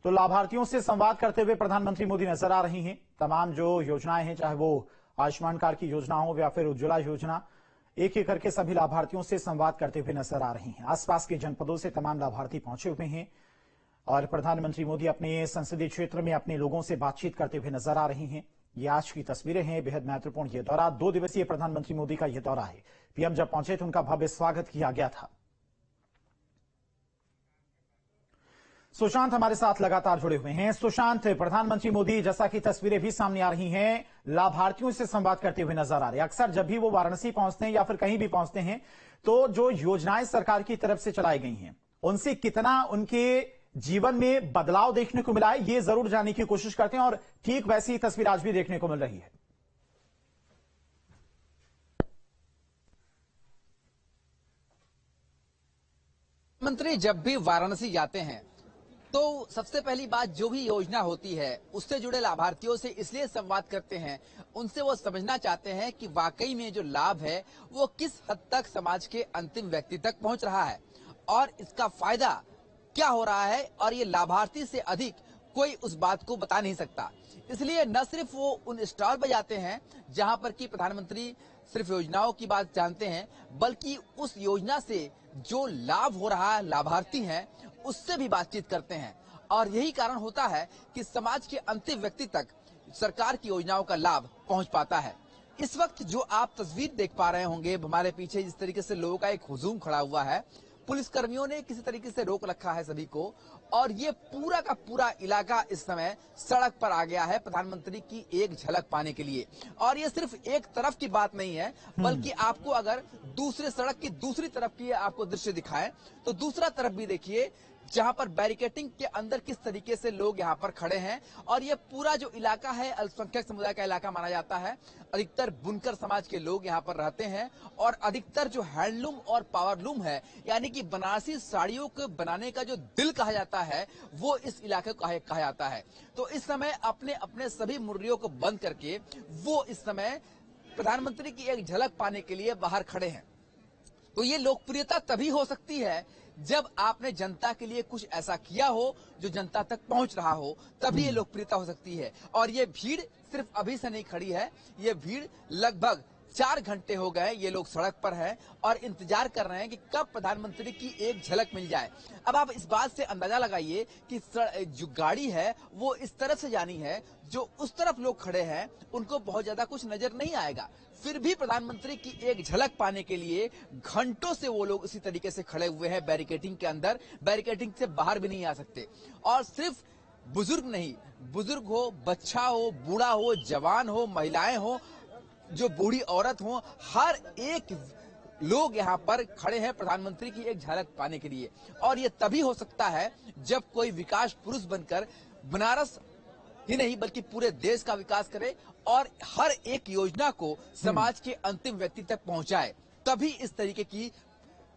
तो लाभार्थियों से संवाद करते हुए प्रधानमंत्री मोदी नजर आ रही हैं। तमाम जो योजनाएं हैं, चाहे वो आयुष्मान कार्ड की योजना हो या फिर उज्ज्वला योजना, एक एक करके सभी लाभार्थियों से संवाद करते हुए नजर आ रही हैं। आसपास के जनपदों से तमाम लाभार्थी पहुंचे हुए हैं और प्रधानमंत्री मोदी अपने संसदीय क्षेत्र में अपने लोगों से बातचीत करते हुए नजर आ रही हैं। ये आज की तस्वीरें हैं। बेहद महत्वपूर्ण ये दौरा, 2 दिवसीय प्रधानमंत्री मोदी का यह दौरा है। पीएम जब पहुंचे तो उनका भव्य स्वागत किया गया था। सुशांत हमारे साथ लगातार जुड़े हुए हैं। सुशांत, प्रधानमंत्री मोदी जैसा कि तस्वीरें भी सामने आ रही हैं, लाभार्थियों से संवाद करते हुए नजर आ रहे हैं। अक्सर जब भी वो वाराणसी पहुंचते हैं या फिर कहीं भी पहुंचते हैं तो जो योजनाएं सरकार की तरफ से चलाई गई हैं उनसे कितना उनके जीवन में बदलाव देखने को मिला है, ये जरूर जानने की कोशिश करते हैं और ठीक वैसी ही तस्वीर आज भी देखने को मिल रही है। मंत्री जब भी वाराणसी जाते हैं तो सबसे पहली बात, जो भी योजना होती है उससे जुड़े लाभार्थियों से इसलिए संवाद करते हैं, उनसे वो समझना चाहते हैं कि वाकई में जो लाभ है वो किस हद तक समाज के अंतिम व्यक्ति तक पहुंच रहा है और इसका फायदा क्या हो रहा है, और ये लाभार्थी से अधिक कोई उस बात को बता नहीं सकता। इसलिए न सिर्फ वो उन स्टॉल पर जाते हैं जहां पर कि प्रधानमंत्री सिर्फ योजनाओं की बात जानते हैं, बल्कि उस योजना से जो लाभ हो रहा है, लाभार्थी हैं, उससे भी बातचीत करते हैं। और यही कारण होता है कि समाज के अंतिम व्यक्ति तक सरकार की योजनाओं का लाभ पहुंच पाता है। इस वक्त जो आप तस्वीर देख पा रहे होंगे हमारे पीछे, जिस तरीके से लोगों का एक हुजूम खड़ा हुआ है, पुलिस कर्मियों ने किसी तरीके से रोक रखा है सभी को, और ये पूरा का पूरा इलाका इस समय सड़क पर आ गया है प्रधानमंत्री की एक झलक पाने के लिए। और ये सिर्फ एक तरफ की बात नहीं है, बल्कि आपको अगर दूसरे सड़क की दूसरी तरफ की आपको दृश्य दिखाएं तो दूसरा तरफ भी देखिए, जहां पर बैरिकेटिंग के अंदर किस तरीके से लोग यहां पर खड़े हैं। और ये पूरा जो इलाका है अल्पसंख्यक समुदाय का इलाका माना जाता है। अधिकतर बुनकर समाज के लोग यहां पर रहते हैं और अधिकतर जो हैंडलूम और पावरलूम है, यानी कि बनारसी साड़ियों को बनाने का जो दिल कहा जाता है, वो इस इलाके को कहा जाता है। तो इस समय अपने अपने सभी मुर्रियों को बंद करके वो इस समय प्रधानमंत्री की एक झलक पाने के लिए बाहर खड़े हैं। तो ये लोकप्रियता तभी हो सकती है जब आपने जनता के लिए कुछ ऐसा किया हो जो जनता तक पहुंच रहा हो, तभी ये लोकप्रियता हो सकती है। और ये भीड़ सिर्फ अभी से नहीं खड़ी है, ये भीड़ लगभग 4 घंटे हो गए ये लोग सड़क पर हैं और इंतजार कर रहे हैं कि कब प्रधानमंत्री की एक झलक मिल जाए। अब आप इस बात से अंदाजा लगाइए कि जो गाड़ी है वो इस तरफ से जानी है, जो उस तरफ लोग खड़े हैं उनको बहुत ज्यादा कुछ नजर नहीं आएगा। फिर भी प्रधानमंत्री की एक झलक पाने के लिए घंटों से वो लोग इसी तरीके से खड़े हुए हैं बैरिकेडिंग के अंदर, बैरिकेडिंग से बाहर भी नहीं आ सकते। और सिर्फ बुजुर्ग नहीं, बुजुर्ग हो, बच्चा हो, बूढ़ा हो, जवान हो, महिलाएं हो, जो बूढ़ी औरत हो, हर एक लोग यहाँ पर खड़े हैं प्रधानमंत्री की एक झलक पाने के लिए। और ये तभी हो सकता है जब कोई विकास पुरुष बनकर बनारस ही नहीं बल्कि पूरे देश का विकास करे और हर एक योजना को समाज के अंतिम व्यक्ति तक पहुंचाए। तभी इस तरीके की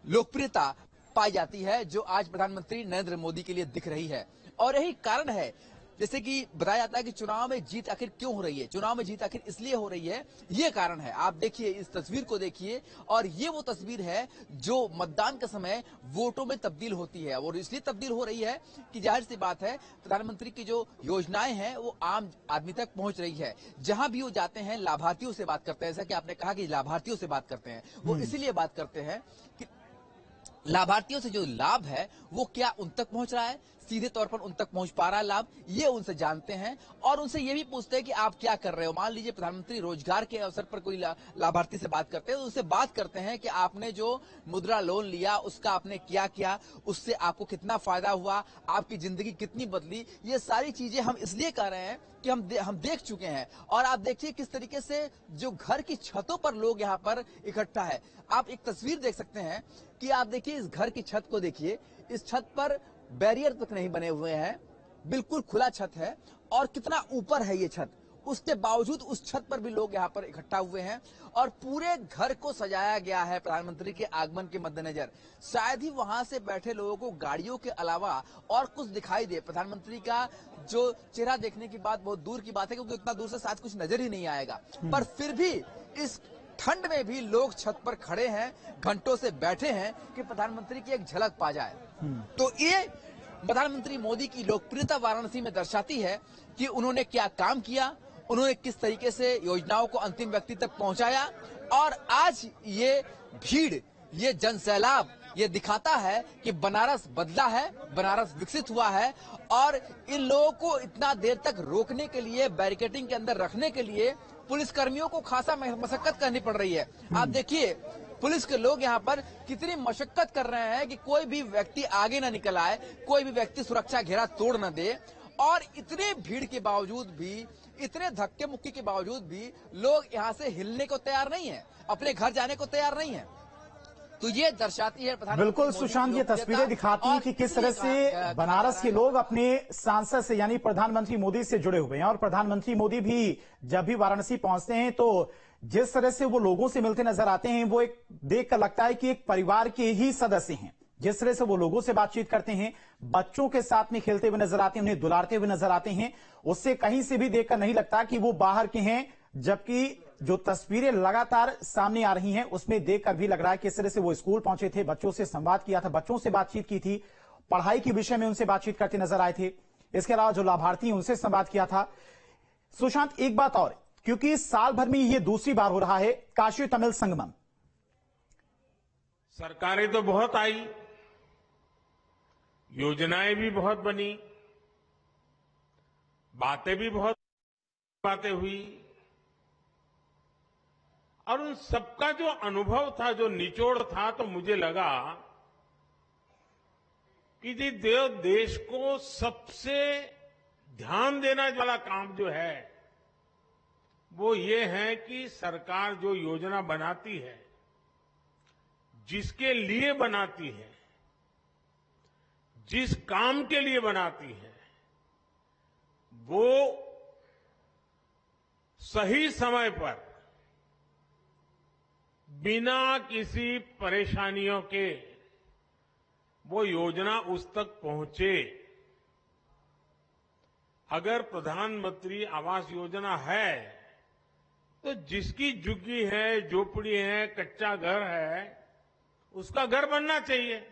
लोकप्रियता पाई जाती है जो आज प्रधानमंत्री नरेंद्र मोदी के लिए दिख रही है। और यही कारण है, जैसे कि बताया जाता है कि चुनाव में जीत आखिर क्यों हो रही है, चुनाव में जीत आखिर इसलिए हो रही है, ये कारण है। आप देखिए इस तस्वीर को देखिए, और ये वो तस्वीर है जो मतदान के समय वोटों में तब्दील होती है। और इसलिए तब्दील हो रही है कि जाहिर सी बात है प्रधानमंत्री की जो योजनाएं हैं वो आम आदमी तक पहुंच रही है। जहां भी वो जाते हैं लाभार्थियों से बात करते हैं, जैसा कि आपने कहा कि लाभार्थियों से बात करते हैं, वो इसीलिए बात करते हैं कि लाभार्थियों से जो लाभ है वो क्या उन तक पहुंच रहा है, सीधे तौर पर उन तक पहुंच पा रहा है लाभ, ये उनसे जानते हैं। और उनसे ये भी पूछते हैं कि आप क्या कर रहे हो। मान लीजिए प्रधानमंत्री रोजगार के अवसर पर कोई लाभार्थी से बात करते हैं तो उससे बात करते हैं कि आपने जो मुद्रा लोन लिया उसका आपने क्या किया, उससे आपको कितना फायदा हुआ, आपकी जिंदगी कितनी बदली। ये सारी चीजें हम इसलिए कर रहे हैं कि हम देख चुके हैं। और आप देखिए किस तरीके से जो घर की छतों पर लोग यहाँ पर इकट्ठा है। आप एक तस्वीर देख सकते हैं कि आप देखिए इस घर की छत को देखिए, इस छत पर बैरियर तक नहीं बने हुए हैं, बिल्कुल खुला छत है और कितना ऊपर है ये छत। उसके बावजूद उस छत पर भी लोग यहाँ पर इकट्ठा हुए हैं और पूरे घर को सजाया गया है प्रधानमंत्री के आगमन के मद्देनजर। शायद ही वहां से बैठे लोगों को गाड़ियों के अलावा और कुछ दिखाई दे। प्रधानमंत्री का जो चेहरा देखने की बात बहुत दूर की बात है, क्योंकि इतना दूर से शायद कुछ नजर ही नहीं आएगा। पर फिर भी इस ठंड में भी लोग छत पर खड़े हैं, घंटों से बैठे हैं कि प्रधानमंत्री की एक झलक पा जाए। तो ये प्रधानमंत्री मोदी की लोकप्रियता वाराणसी में दर्शाती है कि उन्होंने क्या काम किया, उन्होंने किस तरीके से योजनाओं को अंतिम व्यक्ति तक पहुंचाया। और आज ये भीड़, ये जनसैलाब ये दिखाता है कि बनारस बदला है, बनारस विकसित हुआ है। और इन लोगों को इतना देर तक रोकने के लिए, बैरिकेडिंग के अंदर रखने के लिए पुलिसकर्मियों को खासा मशक्कत करनी पड़ रही है। आप देखिए पुलिस के लोग यहाँ पर कितनी मशक्कत कर रहे हैं कि कोई भी व्यक्ति आगे ना निकल आए, कोई भी व्यक्ति सुरक्षा घेरा तोड़ न दे। और इतने भीड़ के बावजूद भी, इतने धक्के मुक्की के बावजूद भी लोग यहाँ से हिलने को तैयार नहीं है, अपने घर जाने को तैयार नहीं है। तो ये दर्शाती है बिल्कुल सुशांत, ये तस्वीरें दिखाती हैं कि किस तरह से बनारस के लोग अपने सांसद से यानी प्रधानमंत्री मोदी से जुड़े हुए हैं। और प्रधानमंत्री मोदी भी जब भी वाराणसी पहुंचते हैं तो जिस तरह से वो लोगों से मिलते नजर आते हैं, वो एक देखकर लगता है कि एक परिवार के ही सदस्य हैं। जिस तरह से वो लोगों से बातचीत करते हैं, बच्चों के साथ में खेलते हुए नजर आते हैं, उन्हें दुलारते हुए नजर आते हैं, उससे कहीं से भी देखकर नहीं लगता कि वो बाहर के हैं। जबकि जो तस्वीरें लगातार सामने आ रही हैं उसमें देखकर भी लग रहा है कि इस तरह से वो स्कूल पहुंचे थे, बच्चों से संवाद किया था, बच्चों से बातचीत की थी, पढ़ाई के विषय में उनसे बातचीत करते नजर आए थे। इसके अलावा जो लाभार्थी उनसे संवाद किया था। सुशांत, एक बात और, क्योंकि साल भर में ये दूसरी बार हो रहा है काशी तमिल संगमम। सरकारें तो बहुत आई, योजनाएं भी बहुत बनी, बातें भी बहुत बातें हुई, और उन सबका जो अनुभव था, जो निचोड़ था, तो मुझे लगा कि देश को सबसे ध्यान देने वाला काम जो है वो ये है कि सरकार जो योजना बनाती है, जिसके लिए बनाती है, जिस काम के लिए बनाती है, वो सही समय पर बिना किसी परेशानियों के वो योजना उस तक पहुंचे। अगर प्रधानमंत्री आवास योजना है तो जिसकी झुग्गी है, झोपड़ी है, कच्चा घर है, उसका घर बनना चाहिए।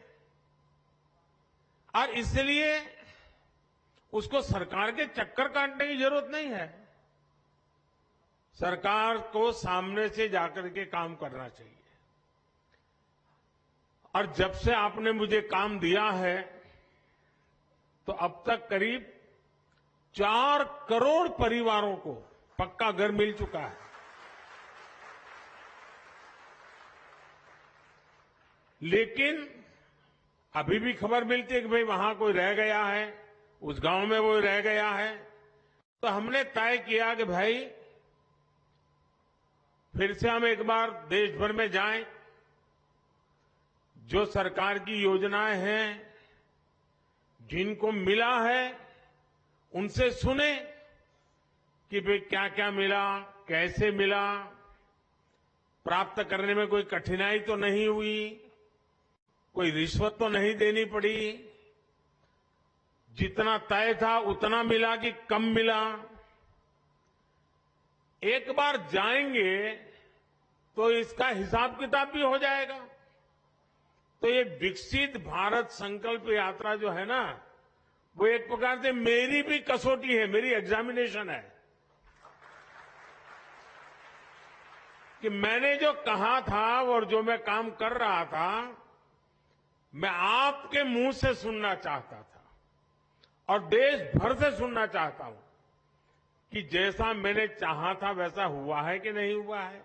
और इसलिए उसको सरकार के चक्कर काटने की जरूरत नहीं है। सरकार को सामने से जाकर के काम करना चाहिए। और जब से आपने मुझे काम दिया है तो अब तक करीब 4 करोड़ परिवारों को पक्का घर मिल चुका है। लेकिन अभी भी खबर मिलती है कि भाई वहां कोई रह गया है, उस गांव में वो रह गया है। तो हमने तय किया कि भाई फिर से हम एक बार देश भर में जाएं, जो सरकार की योजनाएं हैं, जिनको मिला है, उनसे सुने कि भाई क्या क्या मिला, कैसे मिला, प्राप्त करने में कोई कठिनाई तो नहीं हुई, कोई रिश्वत तो नहीं देनी पड़ी, जितना तय था उतना मिला कि कम मिला। एक बार जाएंगे तो इसका हिसाब किताब भी हो जाएगा। तो ये विकसित भारत संकल्प यात्रा जो है ना, वो एक प्रकार से मेरी भी कसौटी है, मेरी एग्जामिनेशन है कि मैंने जो कहा था और जो मैं काम कर रहा था, मैं आपके मुंह से सुनना चाहता था और देश भर से सुनना चाहता हूं कि जैसा मैंने चाहा था वैसा हुआ है कि नहीं हुआ है,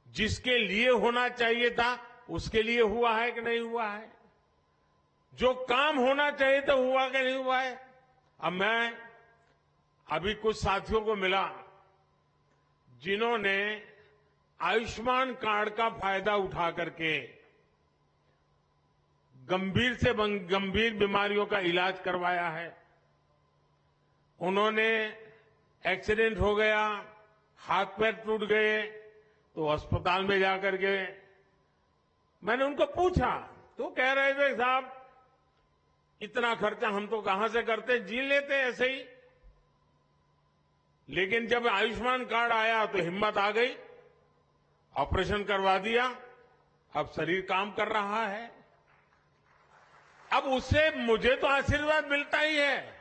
जिसके लिए होना चाहिए था उसके लिए हुआ है कि नहीं हुआ है, जो काम होना चाहिए था हुआ कि नहीं हुआ है। अब मैं अभी कुछ साथियों को मिला जिन्होंने आयुष्मान कार्ड का फायदा उठा करके गंभीर से गंभीर बीमारियों का इलाज करवाया है। उन्होंने एक्सीडेंट हो गया, हाथ पैर टूट गए तो अस्पताल में जाकर के मैंने उनको पूछा, तो कह रहे थे साहब इतना खर्चा हम तो कहां से करते, जी लेते ऐसे ही। लेकिन जब आयुष्मान कार्ड आया तो हिम्मत आ गई, ऑपरेशन करवा दिया, अब शरीर काम कर रहा है। अब उससे मुझे तो आशीर्वाद मिलता ही है,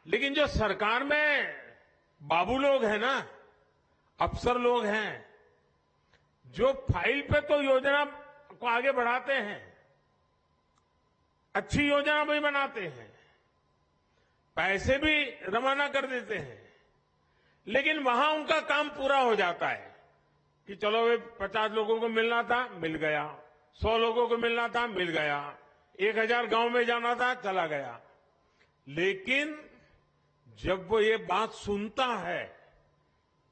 लेकिन जो सरकार में बाबू लोग हैं ना, अफसर लोग हैं, जो फाइल पे तो योजना को आगे बढ़ाते हैं, अच्छी योजना भी बनाते हैं, पैसे भी रवाना कर देते हैं, लेकिन वहां उनका काम पूरा हो जाता है कि चलो वे 50 लोगों को मिलना था, मिल गया, 100 लोगों को मिलना था, मिल गया, 1000 गांव में जाना था, चला गया। लेकिन जब वो ये बात सुनता है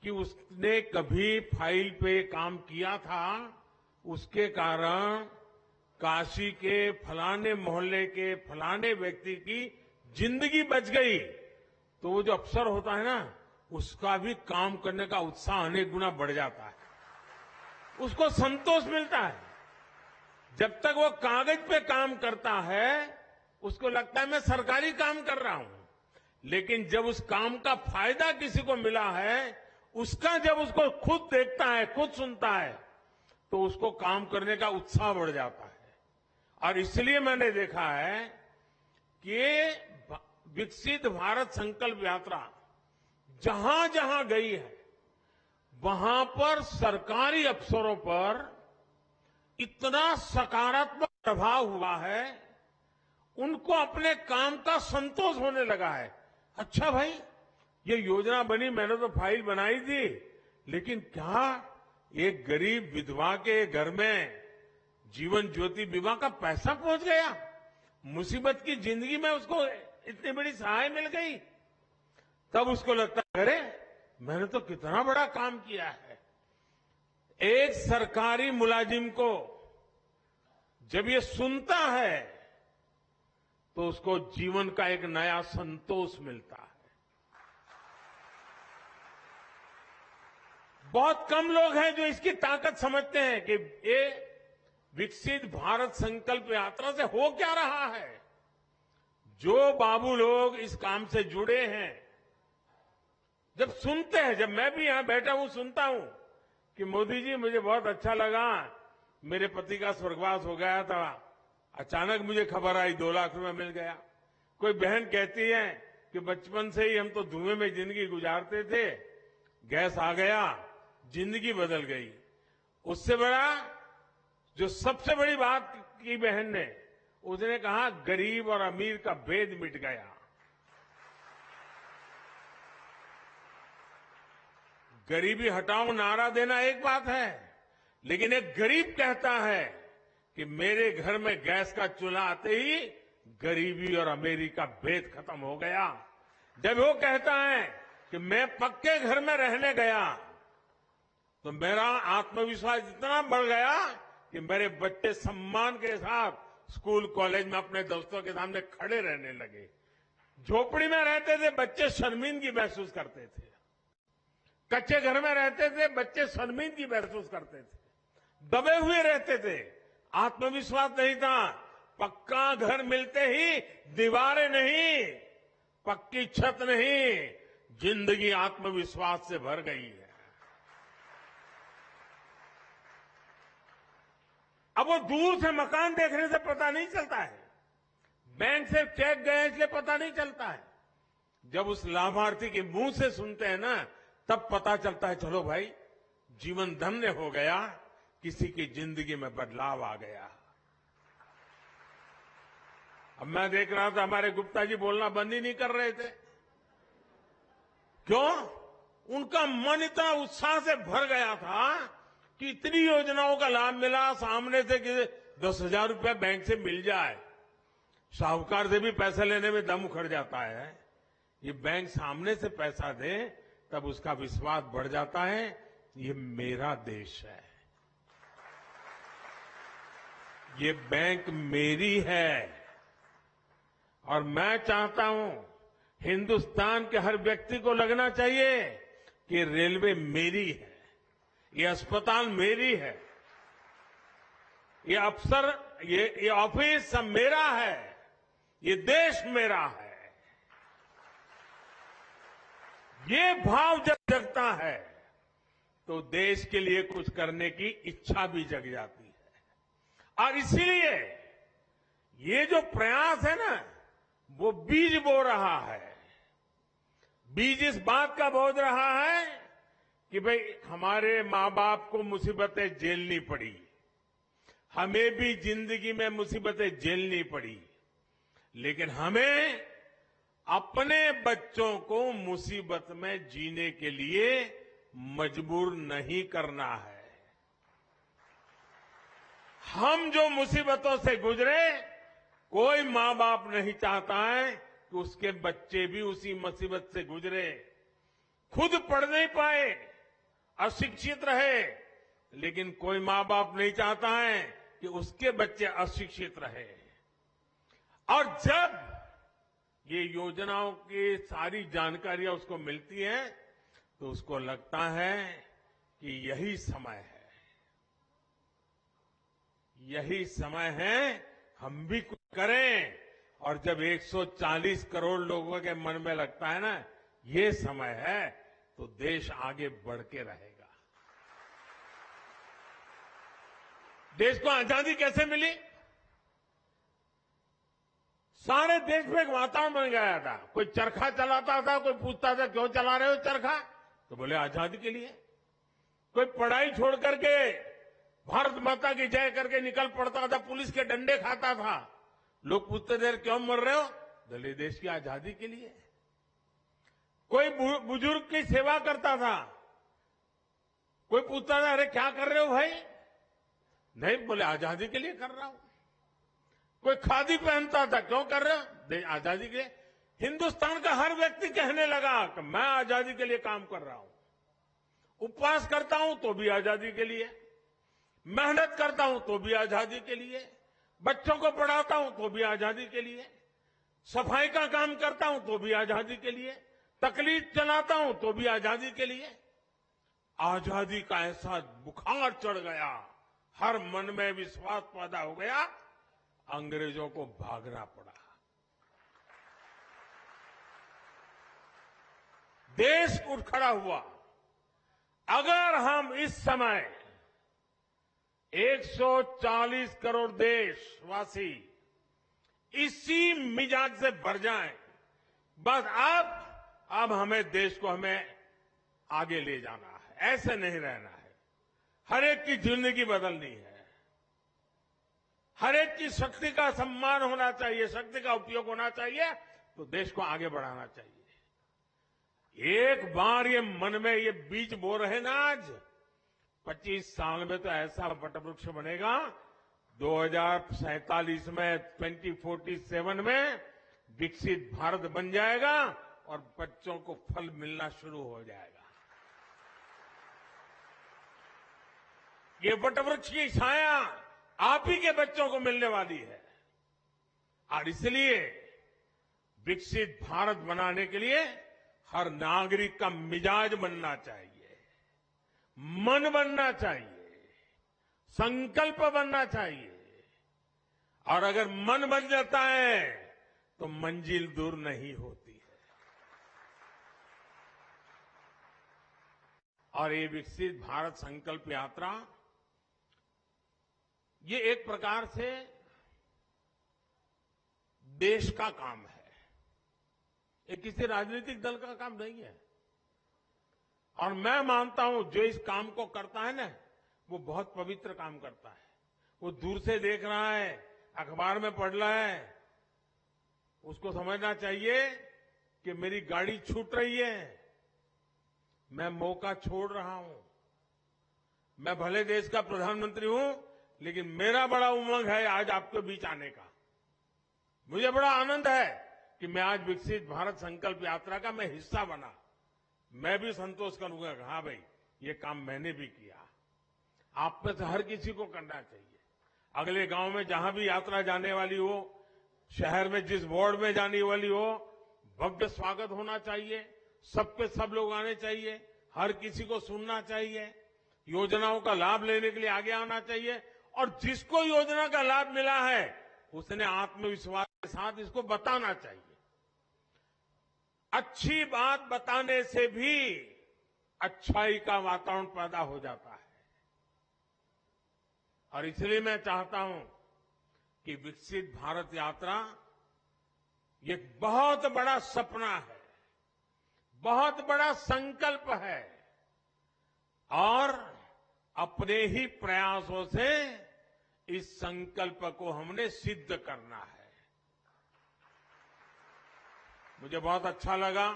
कि उसने कभी फाइल पे काम किया था, उसके कारण काशी के फलाने मोहल्ले के फलाने व्यक्ति की जिंदगी बच गई, तो वो जो अफसर होता है ना, उसका भी काम करने का उत्साह अनेक गुना बढ़ जाता है, उसको संतोष मिलता है। जब तक वो कागज पे काम करता है, उसको लगता है मैं सरकारी काम कर रहा हूं, लेकिन जब उस काम का फायदा किसी को मिला है, उसका जब उसको खुद देखता है, खुद सुनता है, तो उसको काम करने का उत्साह बढ़ जाता है। और इसलिए मैंने देखा है कि ये विकसित भारत संकल्प यात्रा जहां जहां गई है, वहां पर सरकारी अफसरों पर इतना सकारात्मक प्रभाव हुआ है, उनको अपने काम का संतोष होने लगा है। अच्छा भाई, ये योजना बनी, मैंने तो फाइल बनाई थी, लेकिन क्या एक गरीब विधवा के घर में जीवन ज्योति बीमा का पैसा पहुंच गया, मुसीबत की जिंदगी में उसको इतनी बड़ी सहाय मिल गई, तब उसको लगता है अरे मैंने तो कितना बड़ा काम किया है। एक सरकारी मुलाजिम को जब ये सुनता है, तो उसको जीवन का एक नया संतोष मिलता है। बहुत कम लोग हैं जो इसकी ताकत समझते हैं कि ये विकसित भारत संकल्प यात्रा से हो क्या रहा है। जो बाबू लोग इस काम से जुड़े हैं, जब सुनते हैं, जब मैं भी यहां बैठा हूं सुनता हूं कि मोदी जी मुझे बहुत अच्छा लगा, मेरे पति का स्वर्गवास हो गया था, अचानक मुझे खबर आई 2 लाख रुपए मिल गया। कोई बहन कहती है कि बचपन से ही हम तो धुएं में जिंदगी गुजारते थे, गैस आ गया, जिंदगी बदल गई। उससे बड़ा जो सबसे बड़ी बात की बहन ने, उसने कहा गरीब और अमीर का भेद मिट गया। गरीबी हटाओ नारा देना एक बात है, लेकिन एक गरीब कहता है कि मेरे घर में गैस का चूल्हा आते ही गरीबी और अमीरी का भेद खत्म हो गया। जब वो कहता है कि मैं पक्के घर में रहने गया, तो मेरा आत्मविश्वास इतना बढ़ गया कि मेरे बच्चे सम्मान के साथ स्कूल कॉलेज में अपने दोस्तों के सामने खड़े रहने लगे। झोपड़ी में रहते थे, बच्चे शर्मिंदगी महसूस करते थे। कच्चे घर में रहते थे, बच्चे शर्मिंदगी महसूस करते थे, दबे हुए रहते थे, आत्मविश्वास नहीं था। पक्का घर मिलते ही दीवारें नहीं, पक्की छत नहीं, जिंदगी आत्मविश्वास से भर गई है। अब वो दूर से मकान देखने से पता नहीं चलता है, बैंक से चेक गए इसलिए पता नहीं चलता है। जब उस लाभार्थी के मुंह से सुनते हैं ना, तब पता चलता है चलो भाई जीवन धन्य हो गया, किसी की जिंदगी में बदलाव आ गया। अब मैं देख रहा था हमारे गुप्ता जी बोलना बंद ही नहीं कर रहे थे। क्यों? उनका मन इतना उत्साह से भर गया था कि इतनी योजनाओं का लाभ मिला, सामने से कि 10,000 रुपया बैंक से मिल जाए। साहूकार से भी पैसा लेने में दम उखड़ जाता है, ये बैंक सामने से पैसा दे तब उसका विश्वास बढ़ जाता है, ये मेरा देश है, ये बैंक मेरी है। और मैं चाहता हूं हिंदुस्तान के हर व्यक्ति को लगना चाहिए कि रेलवे मेरी है, ये अस्पताल मेरी है, ये अफसर, ये ऑफिस सब मेरा है, ये देश मेरा है। ये भाव जब जगता है तो देश के लिए कुछ करने की इच्छा भी जग जाती है। और इसीलिए ये जो प्रयास है ना, वो बीज बो रहा है। बीज इस बात का बो रहा है कि भाई हमारे मां बाप को मुसीबतें झेलनी पड़ी, हमें भी जिंदगी में मुसीबतें झेलनी पड़ी, लेकिन हमें अपने बच्चों को मुसीबत में जीने के लिए मजबूर नहीं करना है। हम जो मुसीबतों से गुजरे, कोई मां बाप नहीं चाहता है कि उसके बच्चे भी उसी मुसीबत से गुजरे। खुद पढ़ नहीं पाए, अशिक्षित रहे, लेकिन कोई मां बाप नहीं चाहता है कि उसके बच्चे अशिक्षित रहे। और जब ये योजनाओं की सारी जानकारियां उसको मिलती है तो उसको लगता है कि यही समय है, यही समय है हम भी कुछ करें। और जब 140 करोड़ लोगों के मन में लगता है ना ये समय है, तो देश आगे बढ़ के रहेगा। देश को आजादी कैसे मिली? सारे देश में एक वातावरण बन गया था। कोई चरखा चलाता था, कोई पूछता था क्यों चला रहे हो चरखा, तो बोले आजादी के लिए। कोई पढ़ाई छोड़ करके भारत माता की जय करके निकल पड़ता था, पुलिस के डंडे खाता था। लोग पूछते थे क्यों मर रहे हो, बोले देश की आजादी के लिए। कोई बुजुर्ग की सेवा करता था, कोई पूछता था अरे क्या कर रहे हो भाई, नहीं बोले आजादी के लिए कर रहा हूं। कोई खादी पहनता था, क्यों कर रहे हो, आजादी के लिए। हिंदुस्तान का हर व्यक्ति कहने लगा कि मैं आजादी के लिए काम कर रहा हूं। उपवास करता हूं तो भी आजादी के लिए, मेहनत करता हूं तो भी आजादी के लिए, बच्चों को पढ़ाता हूं तो भी आजादी के लिए, सफाई का काम करता हूं तो भी आजादी के लिए, तकलीफ चलाता हूं तो भी आजादी के लिए। आजादी का ऐसा बुखार चढ़ गया, हर मन में विश्वास पैदा हो गया, अंग्रेजों को भागना पड़ा। देश उठ खड़ा हुआ। अगर हम इस समय 140 करोड़ देशवासी इसी मिजाज से भर जाएं, बस अब हमें देश को हमें आगे ले जाना है, ऐसे नहीं रहना है। हर एक की जिंदगी बदलनी है, हर एक की शक्ति का सम्मान होना चाहिए, शक्ति का उपयोग होना चाहिए, तो देश को आगे बढ़ाना चाहिए। एक बार ये मन में ये बीज बो रहे ना, आज 25 साल में तो ऐसा वटवृक्ष बनेगा, 2047 में 2047 में विकसित भारत बन जाएगा और बच्चों को फल मिलना शुरू हो जाएगा। ये वटवृक्ष की छाया आप ही के बच्चों को मिलने वाली है। और इसलिए विकसित भारत बनाने के लिए हर नागरिक का मिजाज बनना चाहिए, मन बनना चाहिए, संकल्प बनना चाहिए। और अगर मन बन जाता है तो मंजिल दूर नहीं होती है। और ये विकसित भारत संकल्प यात्रा, ये एक प्रकार से देश का काम है, ये किसी राजनीतिक दल का काम नहीं है। और मैं मानता हूं जो इस काम को करता है ना, वो बहुत पवित्र काम करता है। वो दूर से देख रहा है, अखबार में पढ़ रहा है, उसको समझना चाहिए कि मेरी गाड़ी छूट रही है, मैं मौका छोड़ रहा हूं। मैं भले देश का प्रधानमंत्री हूं, लेकिन मेरा बड़ा उमंग है आज आपके बीच आने का। मुझे बड़ा आनंद है कि मैं आज विकसित भारत संकल्प यात्रा का मैं हिस्सा बना। मैं भी संतोष करूंगा कि हाँ भाई, ये काम मैंने भी किया। आप में से हर किसी को करना चाहिए। अगले गांव में जहां भी यात्रा जाने वाली हो, शहर में जिस वार्ड में जाने वाली हो, भव्य स्वागत होना चाहिए। सब पे सब लोग आने चाहिए, हर किसी को सुनना चाहिए, योजनाओं का लाभ लेने के लिए आगे आना चाहिए। और जिसको योजना का लाभ मिला है उसने आत्मविश्वास के साथ इसको बताना चाहिए। अच्छी बात बताने से भी अच्छाई का वातावरण पैदा हो जाता है। और इसलिए मैं चाहता हूं कि विकसित भारत यात्रा ये एक बहुत बड़ा सपना है, बहुत बड़ा संकल्प है और अपने ही प्रयासों से इस संकल्प को हमने सिद्ध करना है। मुझे बहुत अच्छा लगा,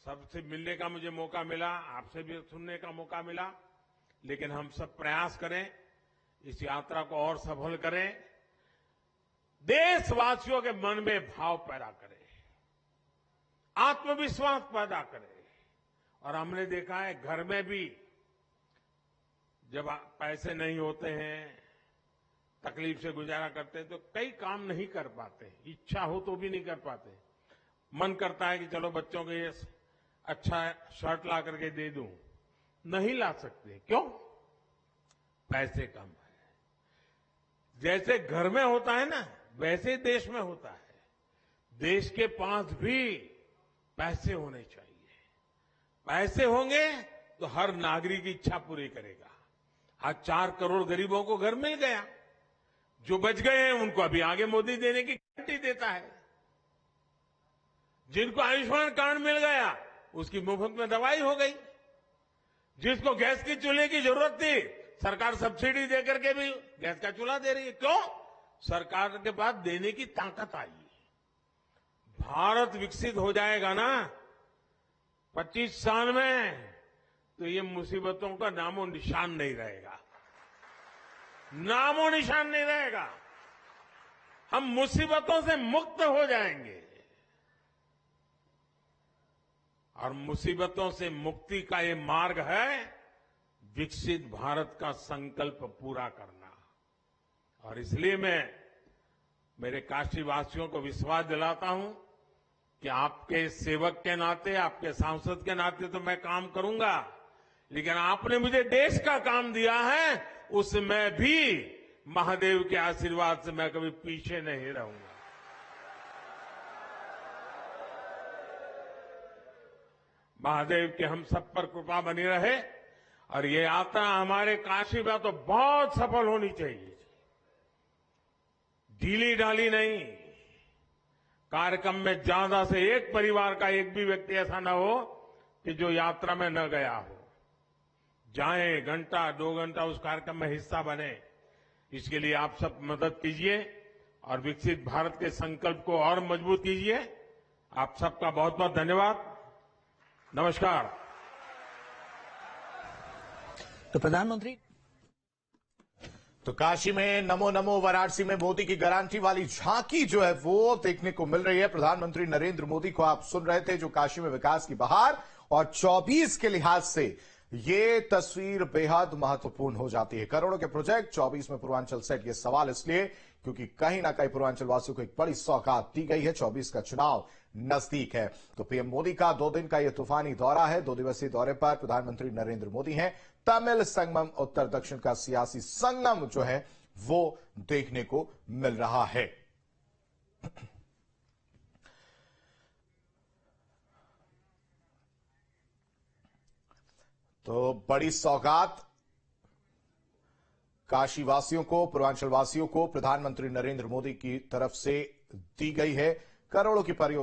सबसे मिलने का मुझे मौका मिला, आपसे भी सुनने का मौका मिला, लेकिन हम सब प्रयास करें, इस यात्रा को और सफल करें, देशवासियों के मन में भाव पैदा करें, आत्मविश्वास पैदा करें। और हमने देखा है घर में भी जब पैसे नहीं होते हैं, तकलीफ से गुजारा करते हैं, तो कई काम नहीं कर पाते, इच्छा हो तो भी नहीं कर पाते। मन करता है कि चलो बच्चों को ये अच्छा शर्ट ला करके दे दूं, नहीं ला सकते। क्यों? पैसे कम है। जैसे घर में होता है ना, वैसे देश में होता है। देश के पास भी पैसे होने चाहिए। पैसे होंगे तो हर नागरिक की इच्छा पूरी करेगा। आज 4 करोड़ गरीबों को घर मिल गया, जो बच गए हैं उनको अभी आगे मोदी देने की गारंटी देता है। जिनको आयुष्मान कार्ड मिल गया उसकी मुफ्त में दवाई हो गई। जिसको गैस की चूल्हे की जरूरत थी, सरकार सब्सिडी देकर के भी गैस का चूल्हा दे रही है। क्यों? सरकार के पास देने की ताकत आई। भारत विकसित हो जाएगा ना 25 साल में, तो ये मुसीबतों का नामो निशान नहीं रहेगा, नामो निशान नहीं रहेगा। हम मुसीबतों से मुक्त हो जाएंगे और मुसीबतों से मुक्ति का ये मार्ग है विकसित भारत का संकल्प पूरा करना। और इसलिए मैं मेरे काशीवासियों को विश्वास दिलाता हूं कि आपके सेवक के नाते, आपके सांसद के नाते तो मैं काम करूंगा, लेकिन आपने मुझे देश का काम दिया है, उसमें भी महादेव के आशीर्वाद से मैं कभी पीछे नहीं रहूंगा। महादेव की हम सब पर कृपा बनी रहे और ये यात्रा हमारे काशी में तो बहुत सफल होनी चाहिए, ढीली ढाली नहीं। कार्यक्रम में ज्यादा से एक परिवार का एक भी व्यक्ति ऐसा न हो कि जो यात्रा में न गया हो। जाएं, घंटा 2 घंटा उस कार्यक्रम में हिस्सा बने। इसके लिए आप सब मदद कीजिए और विकसित भारत के संकल्प को और मजबूत कीजिए। आप सबका बहुत बहुत धन्यवाद। नमस्कार। तो प्रधानमंत्री तो काशी में नमो नमो, वाराणसी में मोदी की गारंटी वाली झांकी जो है वो देखने को मिल रही है। प्रधानमंत्री नरेंद्र मोदी को आप सुन रहे थे, जो काशी में विकास की बहार और 24 के लिहाज से ये तस्वीर बेहद महत्वपूर्ण हो जाती है। करोड़ों के प्रोजेक्ट 24 में पूर्वांचल सेट, ये सवाल इसलिए क्योंकि कहीं ना कहीं पूर्वांचल वासियों को एक बड़ी सौगात दी गई है। 24 का चुनाव नजदीक है, तो पीएम मोदी का 2 दिन का यह तूफानी दौरा है। 2 दिवसीय दौरे पर प्रधानमंत्री नरेंद्र मोदी हैं। तमिल संगम, उत्तर दक्षिण का सियासी संगम जो है वो देखने को मिल रहा है। तो बड़ी सौगात काशी वासियों को, पूर्वांचल वासियों को प्रधानमंत्री नरेंद्र मोदी की तरफ से दी गई है। करोड़ों की परियोजना